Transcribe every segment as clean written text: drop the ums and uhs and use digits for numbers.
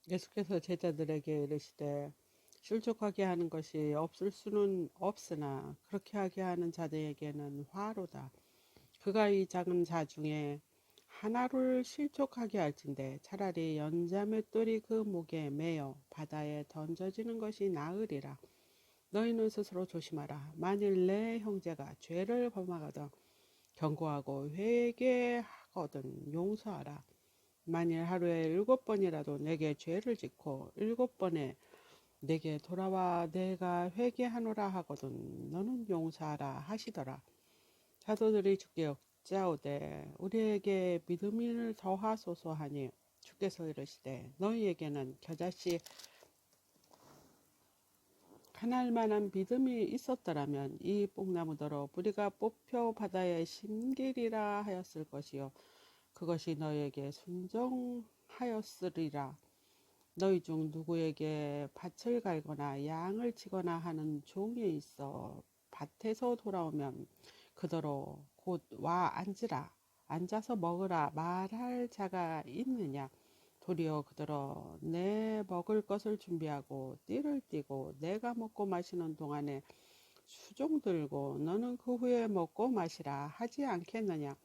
예수께서 제자들에게 이르시되 실족하게 하는 것이 없을 수는 없으나 그렇게 하게 하는 자들에게는 화로다. 그가 이 작은 자 중에 하나를 실족하게 할진대 차라리 연자맷돌이 그 목에 매어 바다에 던져지는 것이 나으리라. 너희는 스스로 조심하라. 만일 내 형제가 죄를 범하거든 경고하고 회개하거든 용서하라. 만일 하루에 7번이라도 내게 죄를 짓고 7번에 내게 돌아와 내가 회개하노라 하거든 너는 용서하라 하시더라. 사도들이 주께 여짜오되 우리에게 믿음을 더하소서 하니 주께서 이르시되 너희에게는 겨자씨 하날 만한 믿음이 있었더라면 이 뽕나무더러 뿌리가 뽑혀 바다에 심기리라 하였을 것이요 그것이 너희에게 순종하였으리라. 너희 중 누구에게 밭을 갈거나 양을 치거나 하는 종이 있어 밭에서 돌아오면 그더러 곧 와 앉으라 앉아서 먹으라 말할 자가 있느냐. 도리어 그더러 내 먹을 것을 준비하고 띠를 띠고 내가 먹고 마시는 동안에 수종 들고 너는 그 후에 먹고 마시라 하지 않겠느냐.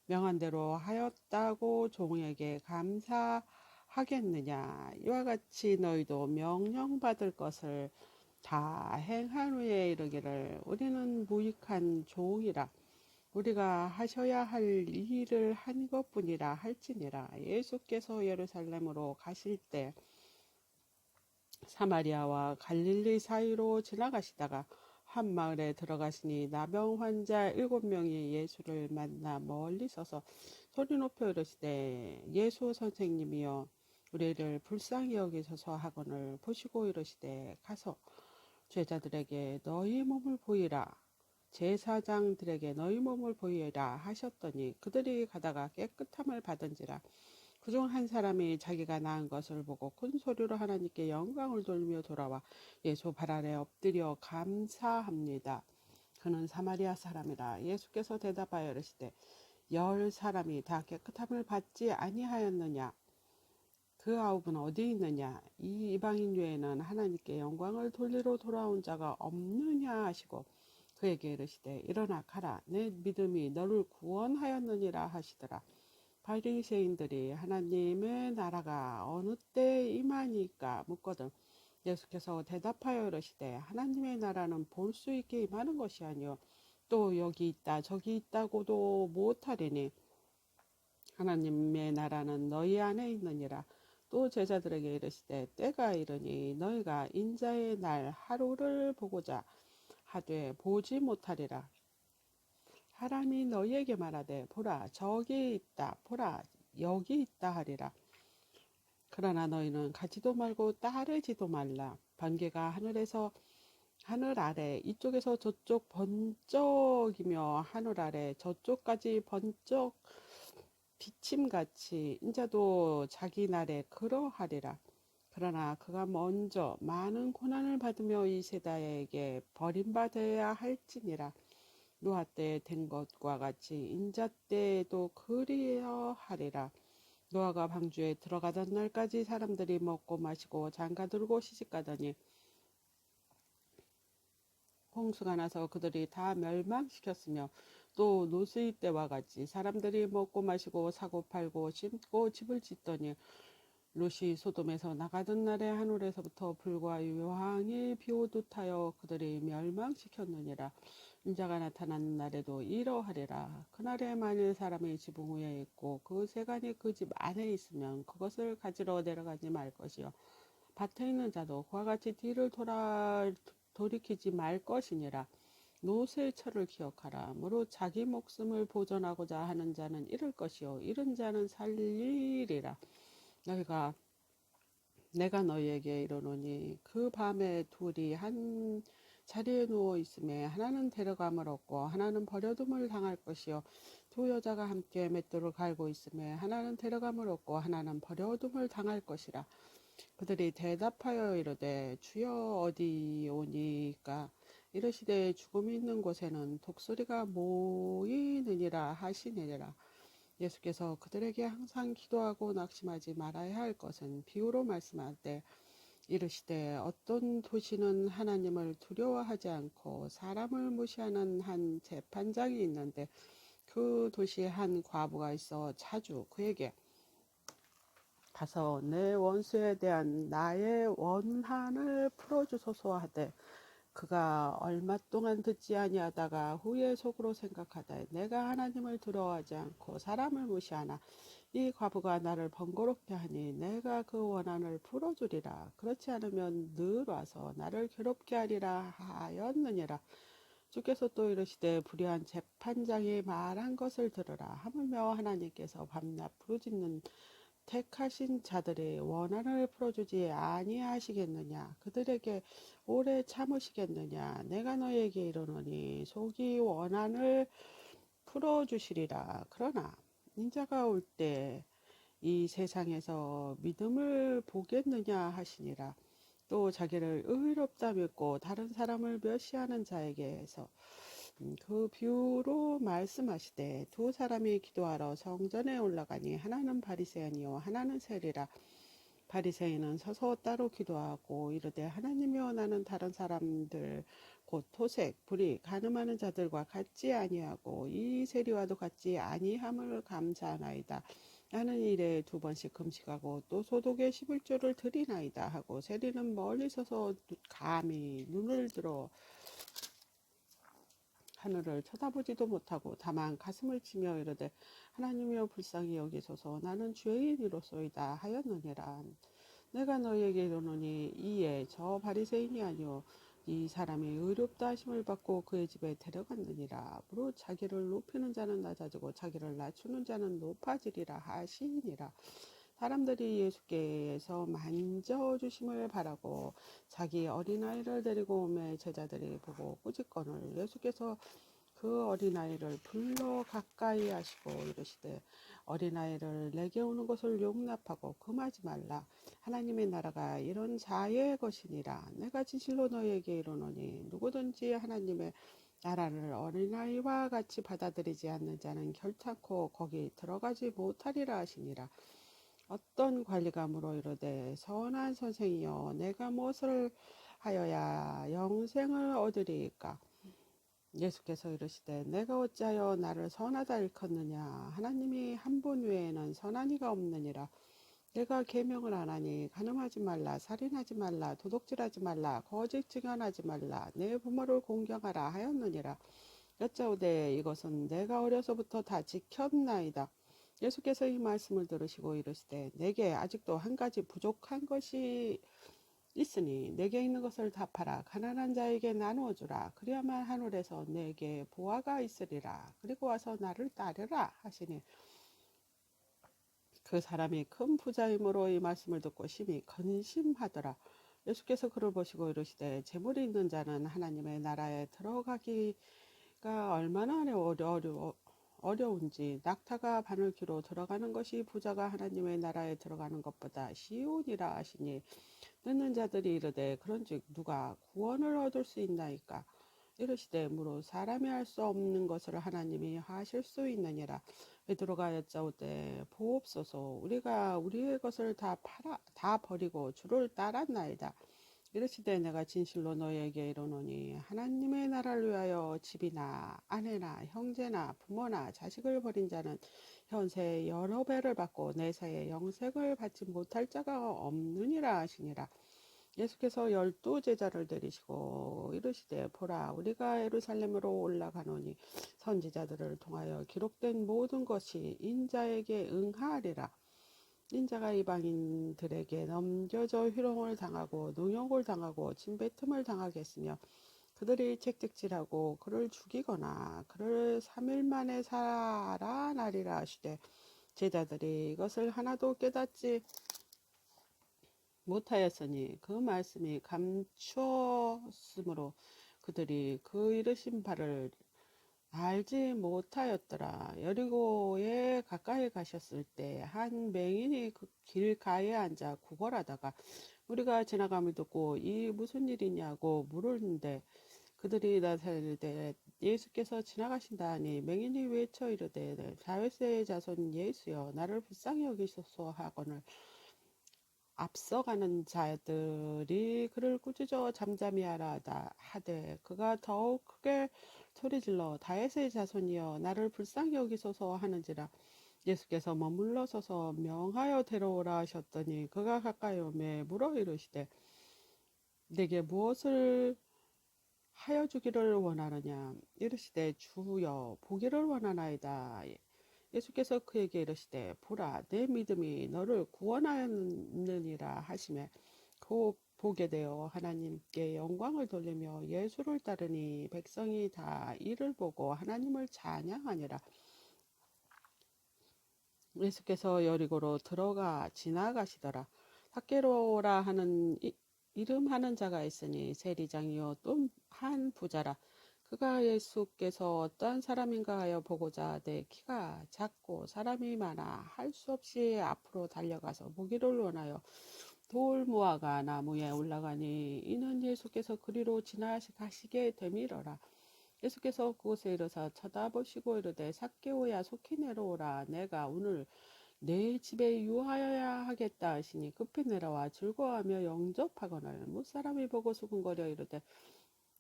명한 대로 하였다고 종에게 감사하겠느냐. 이와 같이 너희도 명령받을 것을 다 행한 후에 이르기를 우리는 무익한 종이라. 우리가 하셔야 할 일을 한 것뿐이라 할지니라. 예수께서 예루살렘으로 가실 때 사마리아와 갈릴리 사이로 지나가시다가 한 마을에 들어가시니 나병 환자 7명이 예수를 만나 멀리 서서 소리 높여 이르시되 예수 선생님이여 우리를 불쌍히 여기소서 하거늘 보시고 이르시되 가서 제자들에게 너희 몸을 보이라 제사장들에게 너희 몸을 보이라 하셨더니 그들이 가다가 깨끗함을 받은지라. 그중 한 사람이 자기가 낳은 것을 보고 큰 소리로 하나님께 영광을 돌리며 돌아와 예수 발 아래 엎드려 감사합니다. 그는 사마리아 사람이라. 예수께서 대답하여 이르시되 10사람이 다 깨끗함을 받지 아니하였느냐. 그 9은 어디 있느냐. 이 이방인 외에는 하나님께 영광을 돌리러 돌아온 자가 없느냐 하시고 그에게 이르시되 일어나 가라 내 믿음이 너를 구원하였느니라 하시더라. 바리새인들이 하나님의 나라가 어느 때 임하니까 묻거든 예수께서 대답하여 이르시되 하나님의 나라는 볼 수 있게 임하는 것이 아니요 또 여기 있다 저기 있다고도 못하리니 하나님의 나라는 너희 안에 있느니라. 또 제자들에게 이르시되 때가 이르니 너희가 인자의 날 하루를 보고자 하되 보지 못하리라. 사람이 너희에게 말하되 보라 저기 있다 보라 여기 있다 하리라. 그러나 너희는 가지도 말고 따르지도 말라. 번개가 하늘 아래 이쪽에서 저쪽 번쩍이며 하늘 아래 저쪽까지 번쩍 비침같이 인자도 자기 날에 그러하리라. 그러나 그가 먼저 많은 고난을 받으며 이 세대에게 버림받아야 할지니라. 노아 때 된 것과 같이 인자 때에도 그리하리라. 노아가 방주에 들어가던 날까지 사람들이 먹고 마시고 장가들고 시집가더니 홍수가 나서 그들이 다 멸망시켰으며 또 노스의 때와 같이 사람들이 먹고 마시고 사고 팔고 심고 집을 짓더니 롯이 소돔에서 나가던 날에 하늘에서부터 불과 유황이 비오듯 하여 그들이 멸망시켰느니라. 인자가 나타나는 날에도 이러하리라. 그날에 만일 사람의 지붕 위에 있고 그 세간이 그 집 안에 있으면 그것을 가지러 내려가지 말 것이요 밭에 있는 자도 그와 같이 뒤를 돌이키지 말 것이니라. 노새의 철을 기억하라. 무릇 자기 목숨을 보존하고자 하는 자는 잃을 것이요 잃은 자는 살리리라. 내가 너희에게 이르노니 그 밤에 둘이 한 자리에 누워 있음에 하나는 데려감을 얻고 하나는 버려둠을 당할 것이요 두 여자가 함께 맷돌을 갈고 있음에 하나는 데려감을 얻고 하나는 버려둠을 당할 것이라. 그들이 대답하여 이르되 주여 어디오니까. 이르시되 죽음이 있는 곳에는 독수리가 모이느니라 하시니라. 예수께서 그들에게 항상 기도하고 낙심하지 말아야 할 것은 비유로 말씀하되 이르시되 어떤 도시는 하나님을 두려워하지 않고 사람을 무시하는 한 재판장이 있는데 그 도시에 한 과부가 있어 자주 그에게 가서 내 원수에 대한 나의 원한을 풀어주소서 하되 그가 얼마 동안 듣지 아니하다가 후에 속으로 생각하되 내가 하나님을 두려워하지 않고 사람을 무시하나 이 과부가 나를 번거롭게 하니 내가 그 원한을 풀어주리라. 그렇지 않으면 늘 와서 나를 괴롭게 하리라 하였느니라. 주께서 또 이르시되 불의한 재판장이 말한 것을 들으라. 하물며 하나님께서 밤낮 부르짖는 택하신 자들의 원한을 풀어주지 아니하시겠느냐. 그들에게 오래 참으시겠느냐. 내가 너에게 이르노니 속이 원한을 풀어주시리라. 그러나 인자가 올 때 이 세상에서 믿음을 보겠느냐 하시니라. 또 자기를 의롭다 믿고 다른 사람을 멸시하는 자에게서 그 비유로 말씀하시되 두 사람이 기도하러 성전에 올라가니 하나는 바리새인이요 하나는 세리라. 바리새인은 서서 따로 기도하고 이르되 하나님이여 나는 다른 사람들 곧 토색, 불의, 간음하는 자들과 같지 아니하고 이 세리와도 같지 아니함을 감사하나이다. 나는 일에 2번씩 금식하고 또 소독에 11조를 드리나이다 하고 세리는 멀리 서서 감히 눈을 들어 하늘을 쳐다보지도 못하고 다만 가슴을 치며 이르되 하나님이여 불쌍히 여기소서 나는 죄인이로소이다 하였느니라. 내가 너희에게 이르노니 이에 저 바리새인이 아니요 이 사람이 의롭다 하심을 받고 그의 집에 데려갔느니라. 무릇 자기를 높이는 자는 낮아지고 자기를 낮추는 자는 높아지리라 하시니라. 사람들이 예수께서 만져주심을 바라고 자기 어린아이를 데리고 오매 제자들이 보고 꾸짖거늘 예수께서 그 어린아이를 불러 가까이 하시고 이르시되 어린아이를 내게 오는 것을 용납하고 금하지 말라. 하나님의 나라가 이런 자의 것이니라. 내가 진실로 너희에게 이르노니 누구든지 하나님의 나라를 어린아이와 같이 받아들이지 않는 자는 결탄코 거기 들어가지 못하리라 하시니라. 어떤 관리가 물어 이르되 선한 선생이여 내가 무엇을 하여야 영생을 얻으리이까. 예수께서 이르시되 내가 어찌하여 나를 선하다 일컫느냐. 하나님이 한 분 외에는 선한 이가 없느니라. 내가 계명을 안 하니 간음하지 말라, 살인하지 말라, 도둑질하지 말라, 거짓 증언하지 말라, 내 부모를 공경하라 하였느니라. 여짜오되 이것은 내가 어려서부터 다 지켰나이다. 예수께서 이 말씀을 들으시고 이르시되 내게 아직도 한 가지 부족한 것이 있으니 내게 있는 것을 다 팔아 가난한 자에게 나누어 주라. 그리야만 하늘에서 내게 보화가 있으리라. 그리고 와서 나를 따르라 하시니 그 사람이 큰 부자이므로 이 말씀을 듣고 심히 근심하더라. 예수께서 그를 보시고 이르시되 재물이 있는 자는 하나님의 나라에 들어가기가 얼마나 어려운지 낙타가 바늘귀로 들어가는 것이 부자가 하나님의 나라에 들어가는 것보다 쉬우니라 하시니 듣는 자들이 이르되 그런즉 누가 구원을 얻을 수 있나이까. 이르시되 무릇 사람이 할 수 없는 것을 하나님이 하실 수 있느니라. 베드로가 여짜오되 보옵소서 우리가 우리의 것을 다 버리고 주를 따랐나이다. 이르시되 내가 진실로 너희에게 이르노니 하나님의 나라를 위하여 집이나 아내나 형제나 부모나 자식을 버린 자는 현세 여러 배를 받고 내세에 영생을 받지 못할 자가 없느니라 하시니라. 예수께서 12제자를 데리시고 이르시되 보라 우리가 예루살렘으로 올라가노니 선지자들을 통하여 기록된 모든 것이 인자에게 응하리라. 인자가 이방인들에게 넘겨져 희롱을 당하고 능욕을 당하고 침뱉음을 당하겠으며 그들이 채찍질하고 그를 죽이거나 그를 3일 만에 살아나리라 하시되 제자들이 이것을 하나도 깨닫지 못하였으니 그 말씀이 감추었으므로 그들이 그 이르신 바를 알지 못하였더라. 여리고에 가까이 가셨을 때 한 맹인이 그 길가에 앉아 구걸하다가 우리가 지나감을 듣고 이 무슨 일이냐고 물었는데 그들이 나타이르되 예수께서 지나가신다 하니 맹인이 외쳐 이르되 다윗의 자손 예수여 나를 불쌍히 여기소서 하거늘 앞서가는 자들이 그를 꾸짖어 잠잠히 하라 하되 그가 더욱 크게 소리질러 다윗의 자손이여 나를 불쌍히 여기소서 하는지라. 예수께서 머물러 서서 명하여 데려오라 하셨더니 그가 가까이 오매 물어 이르시되 내게 무엇을 하여 주기를 원하느냐. 이르시되 주여 보기를 원하나이다. 예수께서 그에게 이르시되 보라 내 믿음이 너를 구원하였느니라 하시매 곧 보게 되어 하나님께 영광을 돌리며 예수를 따르니 백성이 다 이를 보고 하나님을 찬양하니라. 예수께서 여리고로 들어가 지나가시더라. 삭개로라 하는 이름 하는 자가 있으니 세리장이요 또 한 부자라. 그가 예수께서 어떠한 사람인가 하여 보고자 내 키가 작고 사람이 많아 할 수 없이 앞으로 달려가서 보기를 원하여 돌무화과 나무에 올라가니 이는 예수께서 그리로 지나가시게 되밀어라. 예수께서 그곳에 이르사 쳐다보시고 이르되 삭개오야 속히 내려오라. 내가 오늘 내 집에 유하여야 하겠다 하시니 급히 내려와 즐거워하며 영접하거늘 무사람이 보고 수군거려 이르되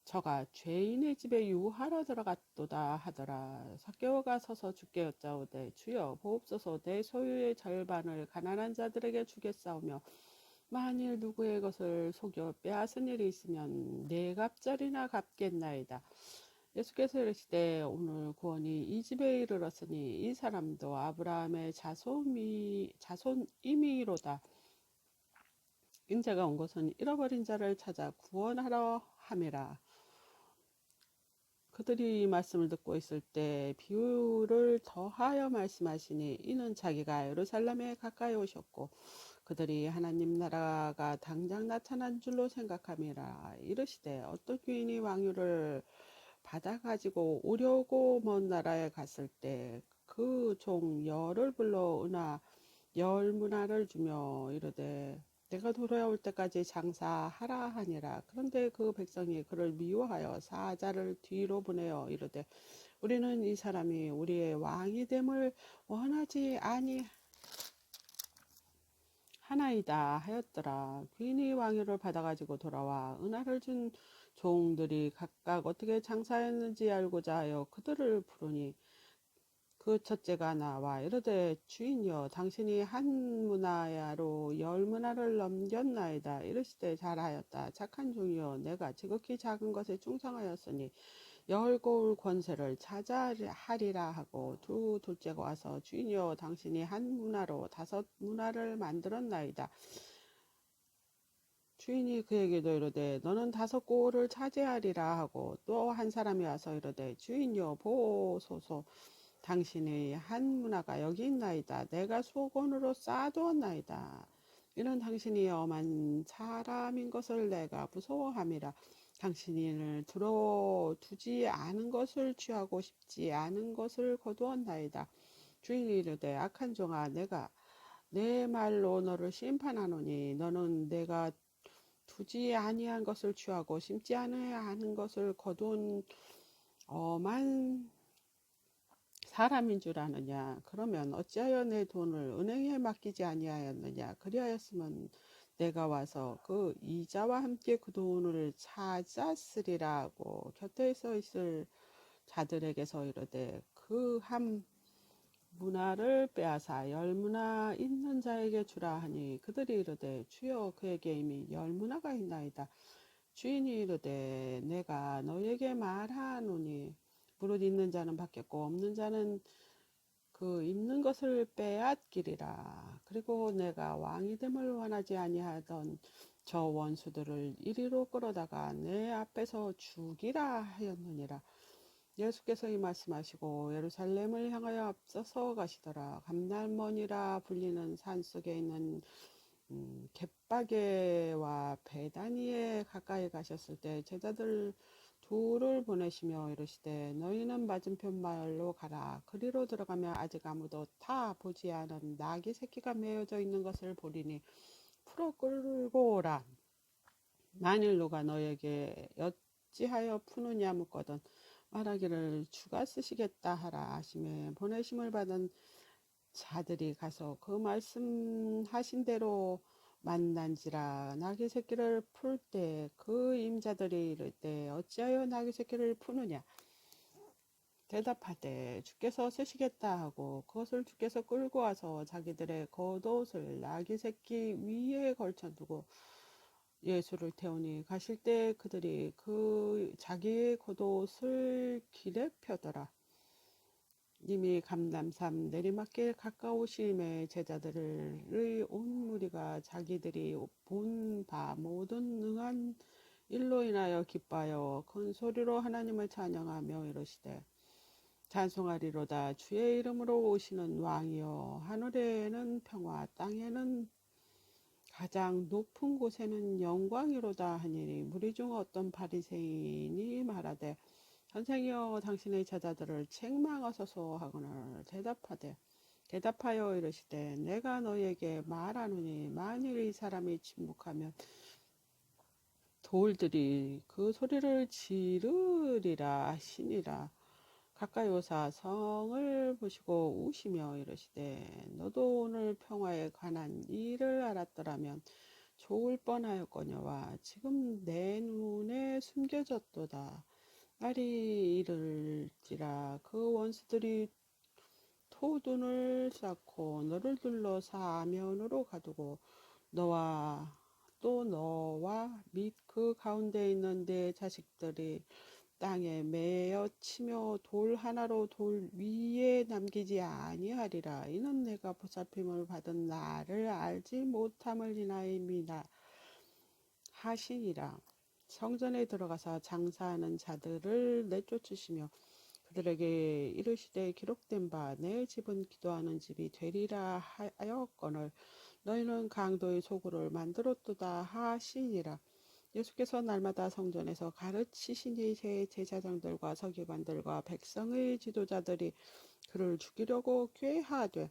저가 죄인의 집에 유하러 들어갔도다 하더라. 삭개오가 서서 주께 여짜오되 주여 보옵소서 내 소유의 절반을 가난한 자들에게 주겠사오며 만일 누구의 것을 속여 빼앗은 일이 있으면 네 갑절이나 갚겠나이다. 예수께서 이르시되 오늘 구원이 이 집에 이르렀으니 이 사람도 아브라함의 자손임이로다. 인자가 온 것은 잃어버린 자를 찾아 구원하러 함이라. 그들이 이 말씀을 듣고 있을 때 비유를 더하여 말씀하시니 이는 자기가 예루살렘에 가까이 오셨고 그들이 하나님 나라가 당장 나타난 줄로 생각함이라. 이르시되 어떤 귀인이 왕유를 받아 가지고 오려고 먼 나라에 갔을 때 그 종 열을 불러 은하 열 문화를 주며 이르되 내가 돌아올 때까지 장사하라 하니라. 그런데 그 백성이 그를 미워하여 사자를 뒤로 보내어 이르되 우리는 이 사람이 우리의 왕이 됨을 원하지 아니하나이다 하였더라. 귀인이 왕위를 받아가지고 돌아와 은하를 준 종들이 각각 어떻게 장사했는지 알고자 하여 그들을 부르니 그 첫째가 나와 이르되 주인이여 당신이 한 문화야로 열 문화를 넘겼나이다. 이르시되 잘하였다. 착한 종이여 내가 지극히 작은 것에 충성하였으니 열 고울 권세를 차지하리라 하고 두 둘째가 와서 주인이여 당신이 한 문화로 다섯 문화를 만들었나이다. 주인이 그에게도 이르되 너는 다섯 고울을 차지하리라 하고 또 한 사람이 와서 이르되 주인이여 보소서 당신의 한 문화가 여기 있나이다. 내가 수건으로 쌓아두었나이다. 이는 당신이 엄한 사람인 것을 내가 무서워함이라. 당신을 들어두지 않은 것을 취하고 싶지 않은 것을 거두었나이다. 주인이 이르되 악한 종아 내가 내 말로 너를 심판하노니 너는 내가 두지 아니한 것을 취하고 심지 않은 것을 거둔 엄한 사람인 줄 아느냐. 그러면 어찌하여 내 돈을 은행에 맡기지 아니하였느냐. 그리하였으면 내가 와서 그 이자와 함께 그 돈을 찾았으리라 하고 곁에 서 있을 자들에게서 이르되 그 한 문화를 빼앗아 열 문화 있는 자에게 주라 하니 그들이 이르되 주여 그에게 이미 열 문화가 있나이다. 주인이 이르되 내가 너에게 말하노니 무릇 있는 자는 받겠고 없는 자는 그 있는 것을 빼앗기리라. 그리고 내가 왕이 됨을 원하지 아니하던 저 원수들을 이리로 끌어다가 내 앞에서 죽이라 하였느니라. 예수께서 이 말씀하시고 예루살렘을 향하여 앞서서 가시더라. 감날머니라 불리는 산 속에 있는 갯바게와 베다니에 가까이 가셨을 때 제자들 둘을 보내시며 이르시되 너희는 맞은편 마을로 가라. 그리로 들어가면 아직 아무도 타 보지 않은 나귀 새끼가 메어져 있는 것을 보리니 풀어 끌고 오라. 만일 누가 너에게 어찌하여 푸느냐 묻거든 말하기를 주가 쓰시겠다 하라 하시매 보내심을 받은 자들이 가서 그 말씀하신 대로 만난지라. 나귀 새끼를 풀 때 그 임자들이 이를 때 어찌하여 나귀 새끼를 푸느냐 대답하되 주께서 쓰시겠다 하고 그것을 주께서 끌고 와서 자기들의 겉옷을 나귀 새끼 위에 걸쳐두고 예수를 태우니 가실 때 그들이 그 자기의 겉옷을 길에 펴더라. 이미 감람산 내리막길 가까우심에 제자들의 온 무리가 자기들이 본 바 모든 능한 일로 인하여 기뻐하여 큰 소리로 하나님을 찬양하며 이르시되 찬송하리로다 주의 이름으로 오시는 왕이여 하늘에는 평화 땅에는 가장 높은 곳에는 영광이로다 하니니 무리 중 어떤 바리새인이 말하되 선생이여 당신의 제자들을 책망하소서 하거늘 대답하여 이르시되 내가 너에게 말하노니 만일 이 사람이 침묵하면 돌들이 그 소리를 지르리라 하시니라. 가까이 오사 성을 보시고 우시며 이르시되 너도 오늘 평화에 관한 일을 알았더라면 좋을 뻔하였거니와 지금 내 눈에 숨겨졌도다. 날이 이를지라 그 원수들이 토둔을 쌓고 너를 둘러 사면으로 가두고 너와 및 그 가운데 있는 내 자식들이 땅에 매어 치며 돌 하나로 돌 위에 남기지 아니하리라. 이는 내가 보살핌을 받은 나를 알지 못함을 인하여이다 하시니라. 성전에 들어가서 장사하는 자들을 내쫓으시며 그들에게 이르시되 기록된 바 내 집은 기도하는 집이 되리라 하였거늘 너희는 강도의 소굴을 만들었도다 하시니라. 예수께서 날마다 성전에서 가르치시니 새 제사장들과 서기관들과 백성의 지도자들이 그를 죽이려고 꾀하되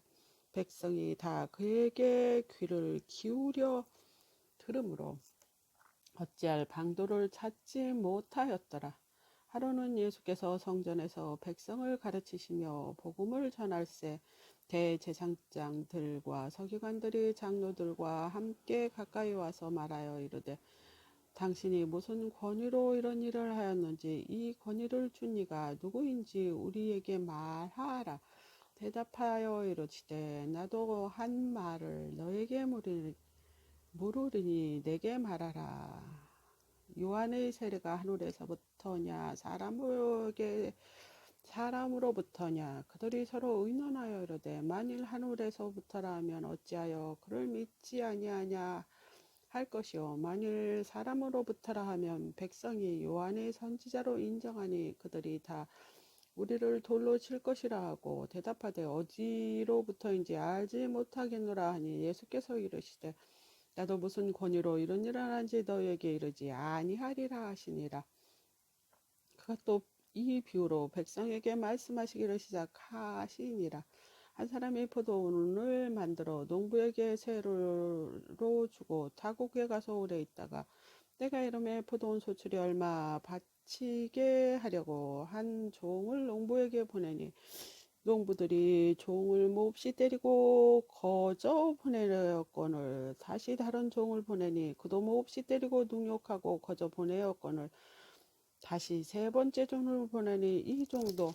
백성이 다 그에게 귀를 기울여 들으므로 어찌할 방도를 찾지 못하였더라. 하루는 예수께서 성전에서 백성을 가르치시며 복음을 전할새 대제사장들과 서기관들이 장로들과 함께 가까이 와서 말하여 이르되 당신이 무슨 권위로 이런 일을 하였는지 이 권위를 준 이가 누구인지 우리에게 말하라. 대답하여 이르시되 나도 한 말을 너에게 물으리니 내게 말하라. 요한의 세례가 하늘에서부터냐 사람으로부터냐 그들이 서로 의논하여 이르되 만일 하늘에서부터라면 어찌하여 그를 믿지 아니하냐 할 것이요 만일 사람으로부터라 하면 백성이 요한의 선지자로 인정하니 그들이 다 우리를 돌로 칠 것이라 하고 대답하되 어디로부터인지 알지 못하겠노라 하니 예수께서 이르시되 나도 무슨 권위로 이런 일을 하는지 너에게 이르지 아니하리라 하시니라. 그가 또 이 비유로 백성에게 말씀하시기를 시작하시니라. 한 사람이 포도원을 만들어 농부에게 세로로 주고 타국에 가서 오래 있다가 때가 이름에 포도원 소출이 얼마 바치게 하려고 한 종을 농부에게 보내니 농부들이 종을 몹시 때리고 거저 보내려거늘 다시 다른 종을 보내니 그도 몹시 때리고 능욕하고 거저 보내었거늘 다시 세 번째 종을 보내니 이 종도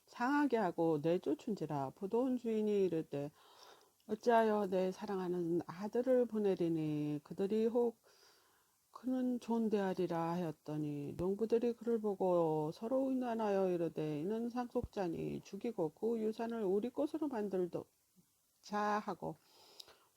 상하게 하고 내쫓은지라. 포도원 주인이 이르되 어찌하여 내 사랑하는 아들을 보내리니 그들이 혹 그는 존대하리라 하였더니 농부들이 그를 보고 서로 의논하여 이르되 이는 상속자니 죽이고 그 유산을 우리 것으로 만들자 하고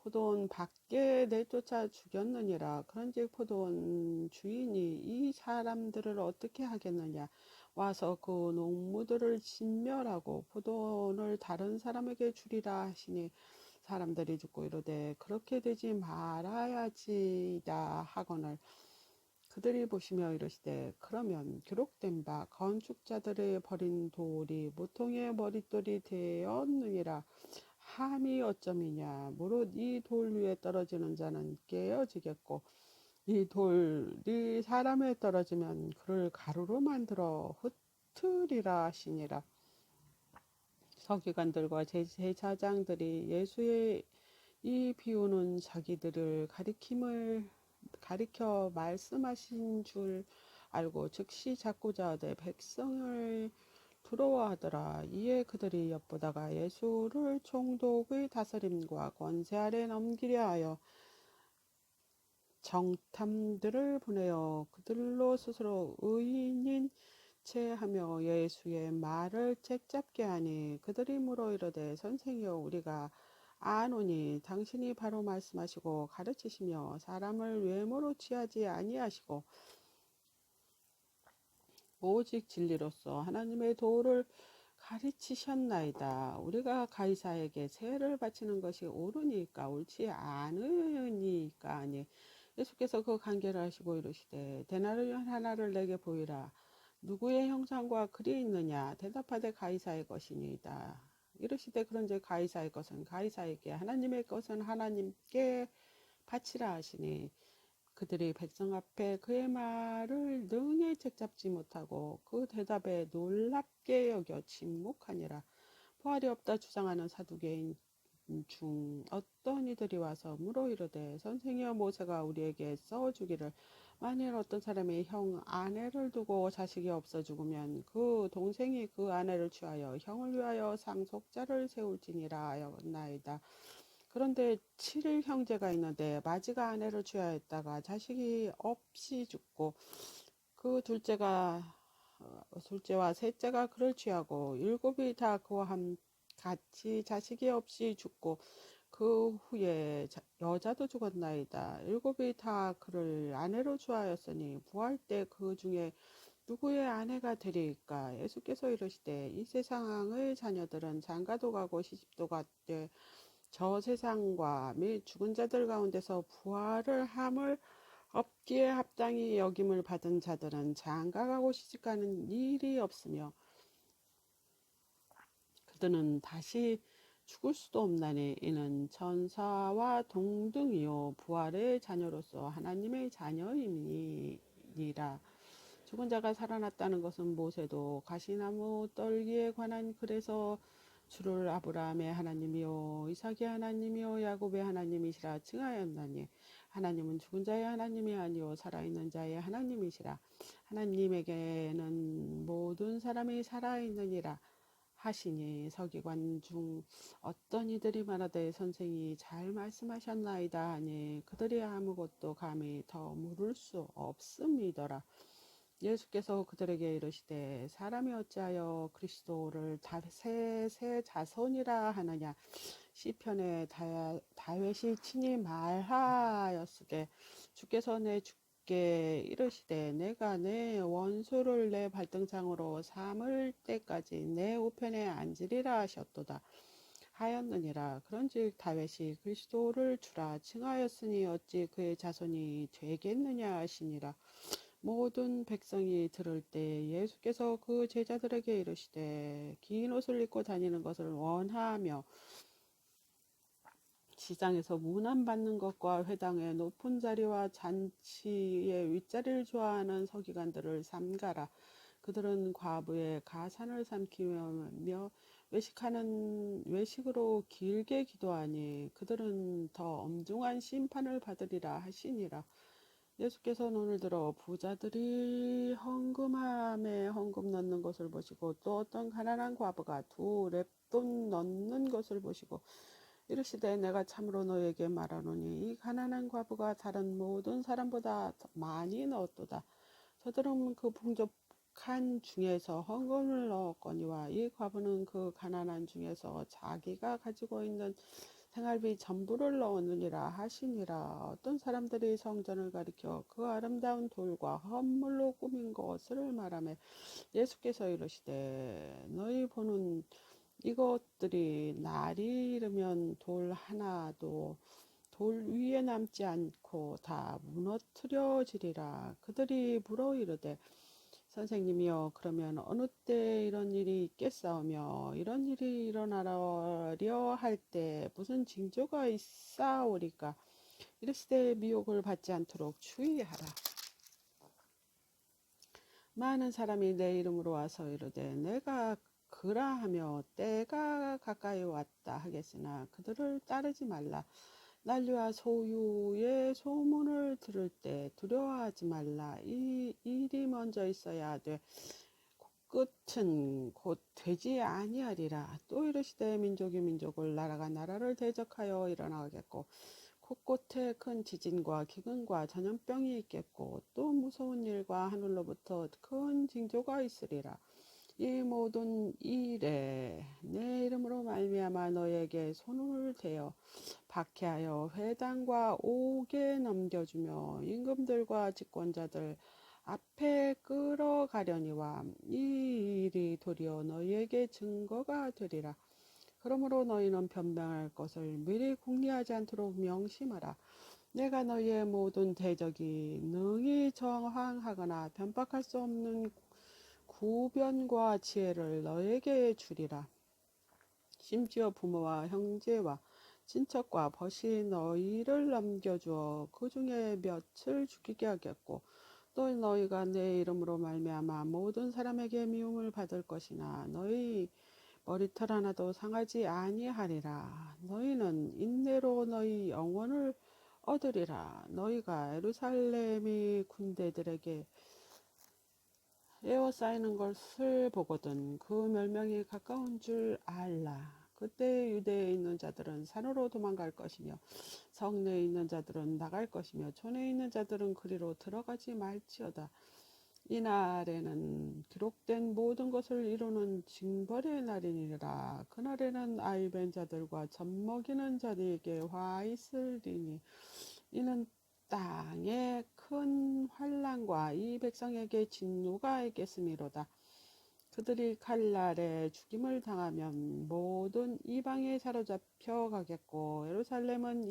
포도원 밖에 내쫓아 죽였느니라. 그런즉 포도원 주인이 이 사람들을 어떻게 하겠느냐 와서 그 농부들을 진멸하고 포도원을 다른 사람에게 주리라 하시니 사람들이 듣고 이르되 그렇게 되지 말아야지다 하거늘 그들이 보시며 이르시되 그러면 기록된 바 건축자들의 버린 돌이 모퉁이의 머릿돌이 되었느니라. 함이 어쩌미냐 무릇 이 돌 위에 떨어지는 자는 깨어지겠고 이 돌이 사람에 떨어지면 그를 가루로 만들어 흩으리라 하시니라. 서기관들과 제사장들이 예수의 이 비유는 자기들을 가리켜 말씀하신 줄 알고 즉시 잡고자 하되 백성을 두려워하더라. 이에 그들이 엿보다가 예수를 총독의 다스림과 권세 아래 넘기려 하여 정탐들을 보내어 그들로 스스로 의인인 채 하며 예수의 말을 채잡게 하니 그들이 물어 이르되 선생이여 우리가 아노니 당신이 바로 말씀하시고 가르치시며 사람을 외모로 취하지 아니하시고 오직 진리로서 하나님의 도를 가르치셨나이다. 우리가 가이사에게 세를 바치는 것이 옳으니까 옳지 않으니까 아니. 예수께서 그 관계를 하시고 이르시되 데나리온 하나를 내게 보이라. 누구의 형상과 글이 있느냐? 대답하되 가이사의 것이니이다. 이르시되 그런즉 가이사의 것은 가이사에게 하나님의 것은 하나님께 바치라 하시니 그들이 백성 앞에 그의 말을 능히 책잡지 못하고 그 대답에 놀랍게 여겨 침묵하니라. 부활이 없다 주장하는 사두개인 중 어떤 이들이 와서 물어 이르되 선생이여 모세가 우리에게 써주기를 만일 어떤 사람이 형 아내를 두고 자식이 없어 죽으면 그 동생이 그 아내를 취하여 형을 위하여 상속자를 세울지니라 하였나이다. 그런데 7일 형제가 있는데 마지가 아내를 취하였다가 자식이 없이 죽고 그 둘째와 셋째가 그를 취하고 일곱이 다 그와 같이 자식이 없이 죽고 그 후에 여자도 죽었나이다. 일곱이 다 그를 아내로 취하였으니 부활 때 그 중에 누구의 아내가 되리이까? 예수께서 이르시되 이 세상의 자녀들은 장가도 가고 시집도 갔되 저 세상과 및 죽은 자들 가운데서 부활을 함을 없기에 합당히 여김을 받은 자들은 장가가고 시집가는 일이 없으며 그들은 다시 죽을 수도 없나니 이는 천사와 동등이요 부활의 자녀로서 하나님의 자녀임이니라. 죽은 자가 살아났다는 것은 모세도 가시나무 떨기에 관한 글에서 주를 아브라함의 하나님이요 이삭의 하나님이요 야곱의 하나님이시라 칭하였나니 하나님은 죽은 자의 하나님이 아니요 살아있는 자의 하나님이시라. 하나님에게는 모든 사람이 살아있느니라 하시니 서기관 중 어떤 이들이 말하되 선생이 잘 말씀하셨나이다 하니 그들이 아무것도 감히 더 물을 수 없음이더라. 예수께서 그들에게 이르시되 사람이 어찌하여 그리스도를 새 자손이라 하느냐. 시편에 다윗이 친히 말하였으되 주께서 내 주께 이르시되 내가 내 원수를 내 발등상으로 삼을 때까지 내 우편에 앉으리라 하셨도다 하였느니라. 그런즉 다윗이 그리스도를 주라 칭하였으니 어찌 그의 자손이 되겠느냐 하시니라. 모든 백성이 들을 때 예수께서 그 제자들에게 이르시되 긴 옷을 입고 다니는 것을 원하며 시장에서 문안받는 것과 회당의 높은 자리와 잔치의 윗자리를 좋아하는 서기관들을 삼가라. 그들은 과부의 가산을 삼키며 외식으로 길게 기도하니 그들은 더 엄중한 심판을 받으리라 하시니라. 예수께서 눈을 들어 부자들이 헌금함에 헌금 넣는 것을 보시고 또 어떤 가난한 과부가 2렙돈 넣는 것을 보시고 이르시되 내가 참으로 너에게 말하노니 이 가난한 과부가 다른 모든 사람보다 많이 넣었도다. 저들은 그 풍족한 중에서 헌금을 넣었거니와 이 과부는 그 가난한 중에서 자기가 가지고 있는 생활비 전부를 넣었느니라 하시니라. 어떤 사람들이 성전을 가리켜 그 아름다운 돌과 헌물로 꾸민 것을 말하며 예수께서 이르시되 너희 보는 이것들이 날이 이르면 돌 하나도 돌 위에 남지 않고 다 무너뜨려지리라. 그들이 물어 이르되 선생님이여 그러면 어느 때 이런 일이 있겠사오며 이런 일이 일어나려 할 때 무슨 징조가 있사오리까? 이르시되 미혹을 받지 않도록 주의하라. 많은 사람이 내 이름으로 와서 이르되 내가 그라하며 때가 가까이 왔다 하겠으나 그들을 따르지 말라. 난리와 소유의 소문을 들을 때 두려워하지 말라. 이 일이 먼저 있어야 돼. 끝은 곧 되지 아니하리라. 또 이르시되 민족이 민족을 나라가 나라를 대적하여 일어나겠고 곳곳에 큰 지진과 기근과 전염병이 있겠고 또 무서운 일과 하늘로부터 큰 징조가 있으리라. 이 모든 일에 내 이름으로 말미암아 너에게 손을 대어 박해하여 회당과 옥에 넘겨주며 임금들과 집권자들 앞에 끌어가려니와 이 일이 도리어 너희에게 증거가 되리라. 그러므로 너희는 변명할 것을 미리 궁리하지 않도록 명심하라. 내가 너희의 모든 대적이 능히 저항하거나 변박할 수 없는 구변과 지혜를 너에게 주리라. 심지어 부모와 형제와 친척과 벗이 너희를 넘겨주어 그 중에 몇을 죽이게 하겠고 또 너희가 내 이름으로 말미암아 모든 사람에게 미움을 받을 것이나 너희 머리털 하나도 상하지 아니하리라. 너희는 인내로 너희 영혼을 얻으리라. 너희가 예루살렘이 군대들에게 에워싸이는 것을 보거든 그 멸망이 가까운 줄 알라. 그때 유대에 있는 자들은 산으로 도망갈 것이며 성내에 있는 자들은 나갈 것이며 촌에 있는 자들은 그리로 들어가지 말지어다. 이날에는 기록된 모든 것을 이루는 징벌의 날이니라. 그날에는 아이벤 자들과 젖먹이는 자들에게 화 있으리니 이는 땅에 큰 환난과 이 백성에게 진노가 있겠음이로다. 그들이 칼날에 죽임을 당하면 모든 이방에 사로잡혀 가겠고 예루살렘은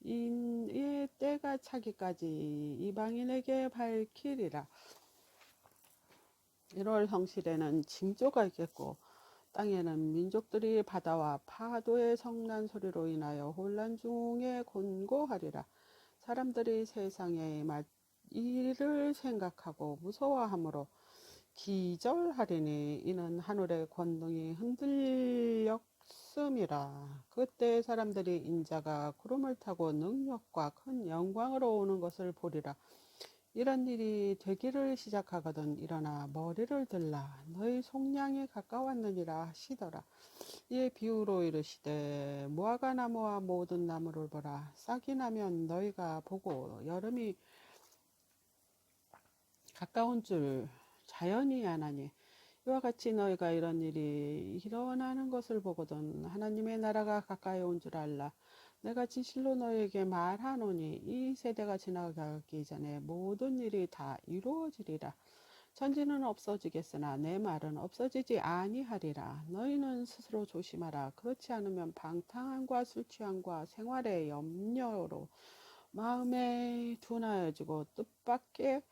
이방인의 때가 차기까지 이방인에게 밝히리라. 1월 성실에는 징조가 있겠고 땅에는 민족들이 바다와 파도의 성난 소리로 인하여 혼란 중에 곤고하리라. 사람들이 세상의 일을 생각하고 무서워하므로 기절하리니 이는 하늘의 권능이 흔들렸음이라. 그때 사람들이 인자가 구름을 타고 능력과 큰 영광으로 오는 것을 보리라. 이런 일이 되기를 시작하거든 일어나 머리를 들라. 너희 속량이 가까웠느니라 하시더라. 이에 비유로 이르시되 무화과 나무와 모든 나무를 보라. 싹이 나면 너희가 보고 여름이 가까운 줄 자연히 아나니 이와 같이 너희가 이런 일이 일어나는 것을 보거든 하나님의 나라가 가까이 온 줄 알라. 내가 진실로 너희에게 말하노니 이 세대가 지나가기 전에 모든 일이 다 이루어지리라. 천지는 없어지겠으나 내 말은 없어지지 아니하리라. 너희는 스스로 조심하라. 그렇지 않으면 방탕함과 술 취함과 생활의 염려로 마음에 둔하여지고 뜻밖의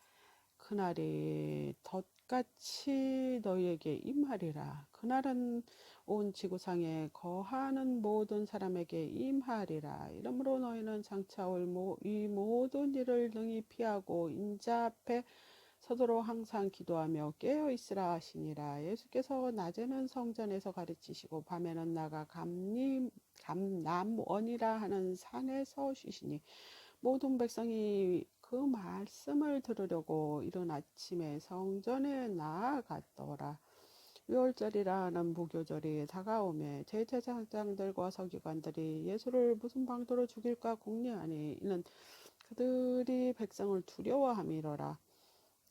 그날이 덫같이 너희에게 임하리라. 그날은 온 지구상에 거하는 모든 사람에게 임하리라. 이러므로 너희는 장차 올 이 모든 일을 능히 피하고 인자 앞에 서도록 항상 기도하며 깨어 있으라 하시니라. 예수께서 낮에는 성전에서 가르치시고 밤에는 나가 감람원이라 하는 산에서 쉬시니 모든 백성이 그 말씀을 들으려고 이른 아침에 성전에 나아갔더라. 유월절이라 하는 무교절이 다가오매 제사장들과 서기관들이 예수를 무슨 방도로 죽일까 궁리하니 이는 그들이 백성을 두려워함이로라.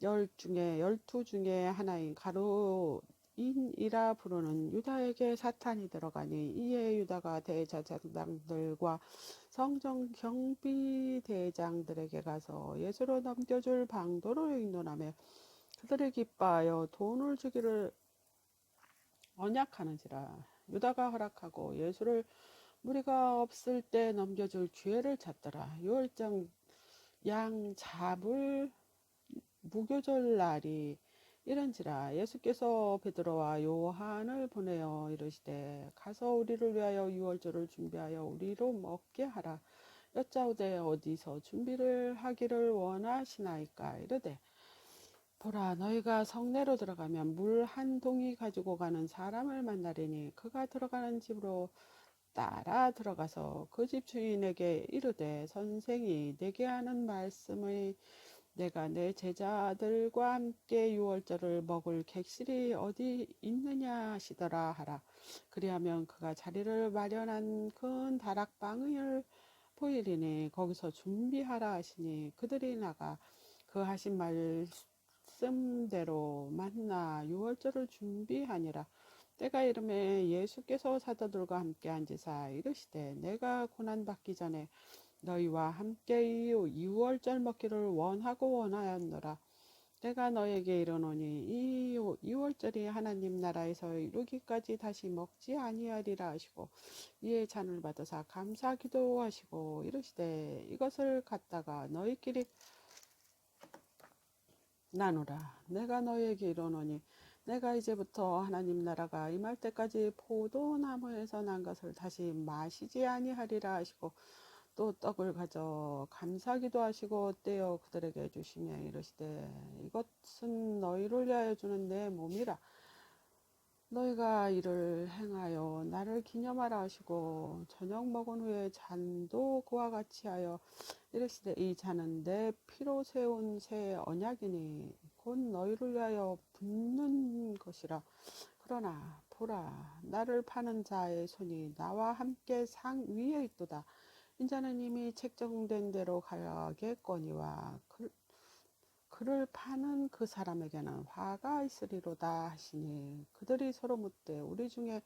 12 중에 하나인 가룟인이라 부르는 유다에게 사탄이 들어가니 이에 유다가 대제사장들과 성전 경비대장들에게 가서 예수로 넘겨줄 방도를 의논하며 그들이 기뻐하여 돈을 주기를 언약하는지라. 유다가 허락하고 예수를 무리가 없을 때 넘겨줄 기회를 찾더라. 유월절 양 잡을 무교절 날이 이른지라. 예수께서 베드로와 요한을 보내어 이르시되 가서 우리를 위하여 유월절을 준비하여 우리로 먹게 하라. 여짜오되 어디서 준비를 하기를 원하시나이까. 이르되 보라, 너희가 성내로 들어가면 물 한 동이 가지고 가는 사람을 만나리니 그가 들어가는 집으로 따라 들어가서 그 집 주인에게 이르되 선생이 내게 하는 말씀의 내가 내 제자들과 함께 유월절을 먹을 객실이 어디 있느냐 하시더라 하라. 그리하면 그가 자리를 마련한 큰 다락방을 보이리니 거기서 준비하라 하시니 그들이 나가 그 하신 말씀대로 만나 유월절을 준비하니라. 때가 이름에 예수께서 사도들과 함께 앉으사 이르시되 내가 고난받기 전에 너희와 함께 이 유월절 먹기를 원하고 원하였노라. 내가 너에게 이르노니 이 유월절이 하나님 나라에서 이루기까지 다시 먹지 아니하리라 하시고 이에 잔을 받으사 감사 기도하시고 이르시되 이것을 갖다가 너희끼리 나누라. 내가 너에게 이르노니 내가 이제부터 하나님 나라가 임할 때까지 포도나무에서 난 것을 다시 마시지 아니하리라 하시고 또 떡을 가져 감사기도 하시고 떼어 그들에게 주시며 이르시되 이것은 너희를 위하여 주는 내 몸이라. 너희가 이를 행하여 나를 기념하라 하시고 저녁 먹은 후에 잔도 그와 같이 하여 이르시되 이 잔은 내 피로 세운 새 언약이니 곧 너희를 위하여 붓는 것이라. 그러나 보라, 나를 파는 자의 손이 나와 함께 상 위에 있도다. 인자는 이미 책정된 대로 가겠거니와 그를 파는 그 사람에게는 화가 있으리로다 하시니 그들이 서로 묻되 우리 중에